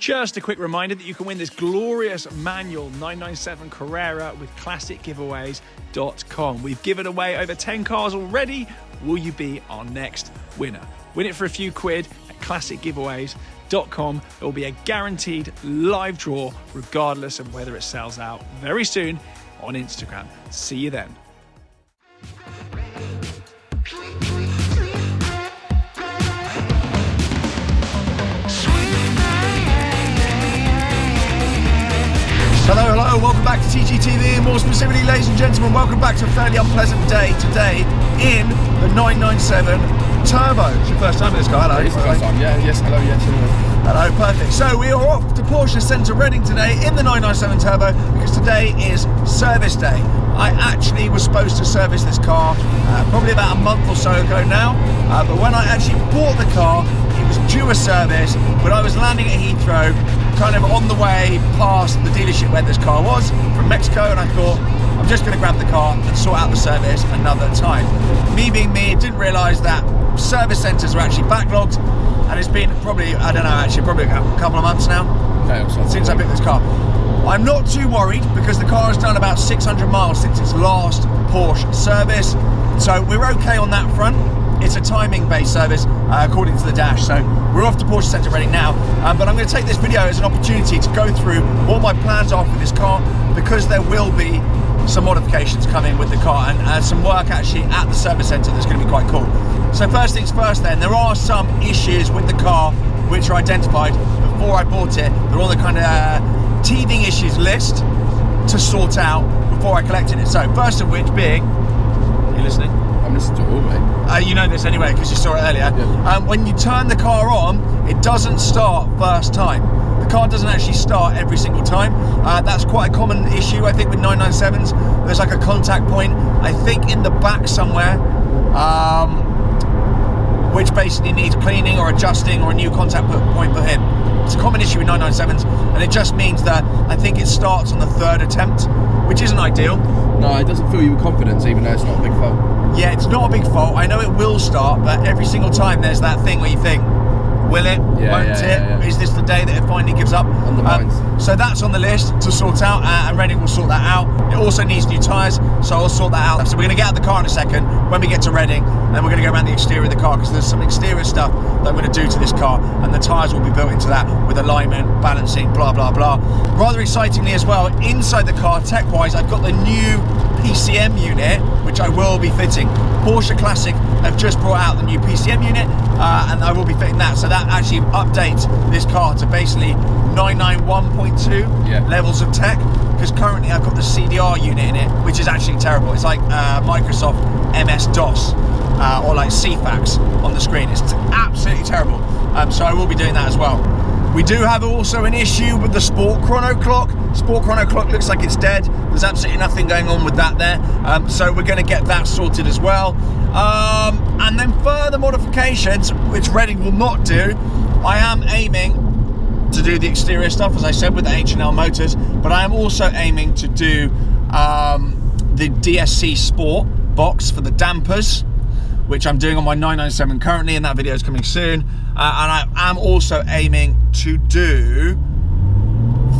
Just a quick reminder that you can win this glorious manual 997 Carrera with classicgiveaways.com. We've given away over 10 cars already. Will you be our next winner? Win it for a few quid at classicgiveaways.com. It will be a guaranteed live draw regardless of whether it sells out very soon on Instagram. See you then. Hello, welcome back to TGTV, and more specifically, ladies and gentlemen, welcome back to a fairly unpleasant day today in the 997 Turbo. It's your first time in this car, hello? It's the first time, yeah, yes, hello, yes, hello. Hello, perfect. So we are off to Porsche Centre Reading today in the 997 Turbo because today is service day. I actually was supposed to service this car probably about a month or so ago now, but when I actually bought the car, it was due a service, but I was landing at Heathrow, kind of on the way past the dealership where this car was from Mexico, and I thought I'm just going to grab the car and sort out the service another time. Me being me, didn't realise that service centres are actually backlogged, and it's been probably, I don't know, actually probably a couple of months now since I picked this car. I'm not too worried because the car has done about 600 miles since its last Porsche service, so we're okay on that front. It's a timing-based service, according to the dash. So we're off to Porsche Centre Reading now, but I'm going to take this video as an opportunity to go through what my plans are for this car, because there will be some modifications coming with the car and some work actually at the service centre that's going to be quite cool. So first things first then, there are some issues with the car which are identified before I bought it. They're on the kind of teething issues list to sort out before I collected it. So first of which being, are you listening? I'm listening to it all, mate. You know this anyway because you saw it earlier. Yeah. When you turn the car on, it doesn't start first time. The car doesn't actually start every single time. That's quite a common issue, I think, with 997s. There's like a contact point, I think, in the back somewhere, which basically needs cleaning or adjusting or a new contact point put in. It's a common issue with 997s, and it just means that I think it starts on the third attempt, which isn't ideal. No, it doesn't fill you with confidence, even though it's not a big fault. Yeah, it's not a big fault. I know it will start, but every single time there's that thing where you think, will it? Won't it? Yeah. Is this the day that it finally gives up? So that's on the list to sort out, and Reading will sort that out. It also needs new tyres, so I'll sort that out. So we're going to get out of the car in a second when we get to Reading, and then we're going to go around the exterior of the car because there's some exterior stuff that I'm going to do to this car, and the tyres will be built into that with alignment, balancing, blah, blah, blah. Rather excitingly as well, inside the car, tech-wise, I've got the new PCM unit, which I will be fitting. Porsche Classic have just brought out the new PCM unit, and I will be fitting that. So that actually updates this car to basically 991.2 levels of tech, because currently I've got the CDR unit in it, which is actually terrible. It's like Microsoft MS-DOS or like CFAX on the screen. It's absolutely terrible. So I will be doing that as well. We do have also an issue with the Sport Chrono Clock. Sport Chrono Clock looks like it's dead. There's absolutely nothing going on with that there. So we're going to get that sorted as well. And then further modifications, which Reading will not do. I am aiming to do the exterior stuff, as I said, with the H&L motors, but I am also aiming to do the DSC Sport box for the dampers, which I'm doing on my 997 currently, and that video is coming soon. And I am also aiming to do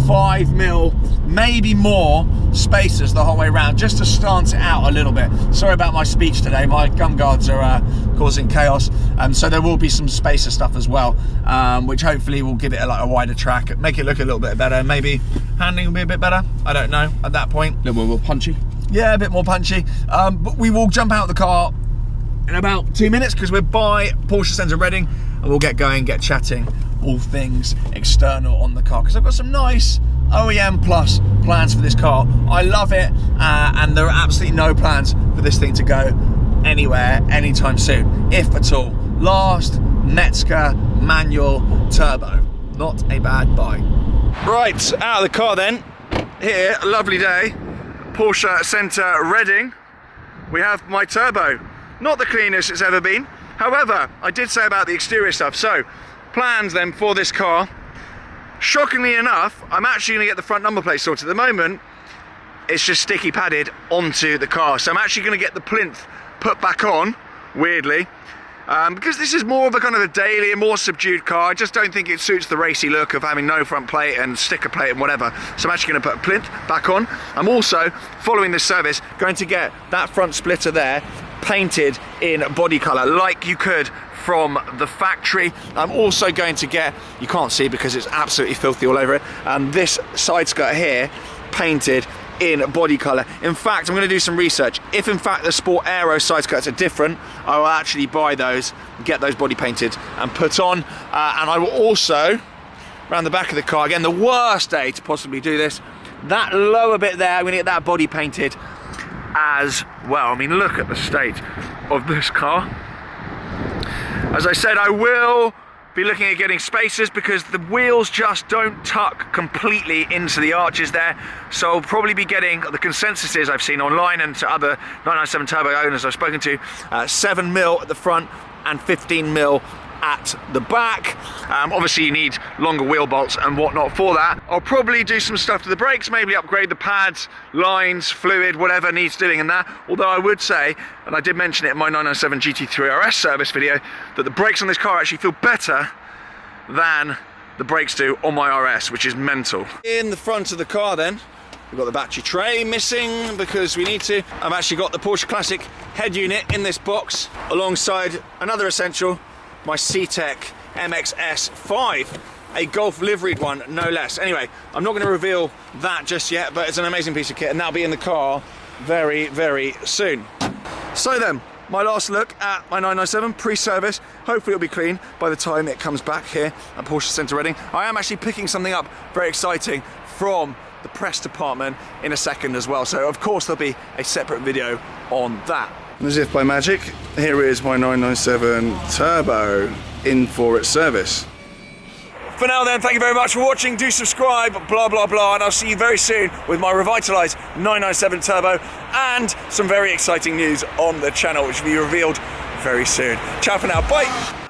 5mm, maybe more, spacers the whole way around, just to stance it out a little bit. Sorry about my speech today, my gum guards are causing chaos. So there will be some spacer stuff as well, which hopefully will give it a wider track, make it look a little bit better. Maybe handling will be a bit better, I don't know, at that point. A little more punchy? Yeah, a bit more punchy. But we will jump out of the car in about 2 minutes because we're by Porsche Centre Reading, and we'll get going, get chatting all things external on the car, because I've got some nice OEM plus plans for this car. I love it, and there are absolutely no plans for this thing to go anywhere anytime soon, if at all. Last Metzger manual turbo, not a bad buy. Right, out of the car then. Here, a lovely day, Porsche Centre Reading. We have my turbo. Not the cleanest it's ever been. However, I did say about the exterior stuff. So, plans then for this car. Shockingly enough, I'm actually going to get the front number plate sorted. At the moment, it's just sticky padded onto the car. So I'm actually going to get the plinth put back on, weirdly. because this is more of a kind of a daily, a more subdued car. I just don't think it suits the racy look of having no front plate and sticker plate and whatever. So I'm actually going to put a plinth back on. I'm also, following this service, going to get that front splitter there painted in body colour like you could from the factory. I'm also going to get, you can't see because it's absolutely filthy all over it, this side skirt here painted in body colour. In fact, I'm going to do some research. If in fact the Sport Aero side skirts are different, I will actually buy those, get those body painted and put on. And I will also, around the back of the car, again, the worst day to possibly do this, that lower bit there, I'm going to get that body painted as well. I mean, look at the state of this car. As I said, I will be looking at getting spacers because the wheels just don't tuck completely into the arches there. So I'll probably be getting, the consensus is I've seen online and to other 997 Turbo owners I've spoken to, 7mm at the front and 15mm at the back. Obviously you need longer wheel bolts and whatnot for that. I'll probably do some stuff to the brakes, maybe upgrade the pads, lines, fluid, whatever needs doing in that. Although I would say, and I did mention it in my 997 GT3 RS service video, that the brakes on this car actually feel better than the brakes do on my RS, which is mental. In the front of the car then, we've got the battery tray missing because we need to. I've actually got the Porsche Classic head unit in this box alongside another essential, my C-Tech MXS5, a Golf liveried one, no less. Anyway, I'm not going to reveal that just yet, but it's an amazing piece of kit and that'll be in the car very, very soon. So then, my last look at my 997 pre-service. Hopefully it'll be clean by the time it comes back here at Porsche Centre Reading. I am actually picking something up very exciting from the press department in a second as well. So of course there'll be a separate video on that. As if by magic, here is my 997 Turbo in for its service. For now then, thank you very much for watching. Do subscribe, blah, blah, blah, and I'll see you very soon with my revitalised 997 Turbo and some very exciting news on the channel, which will be revealed very soon. Ciao for now, bye!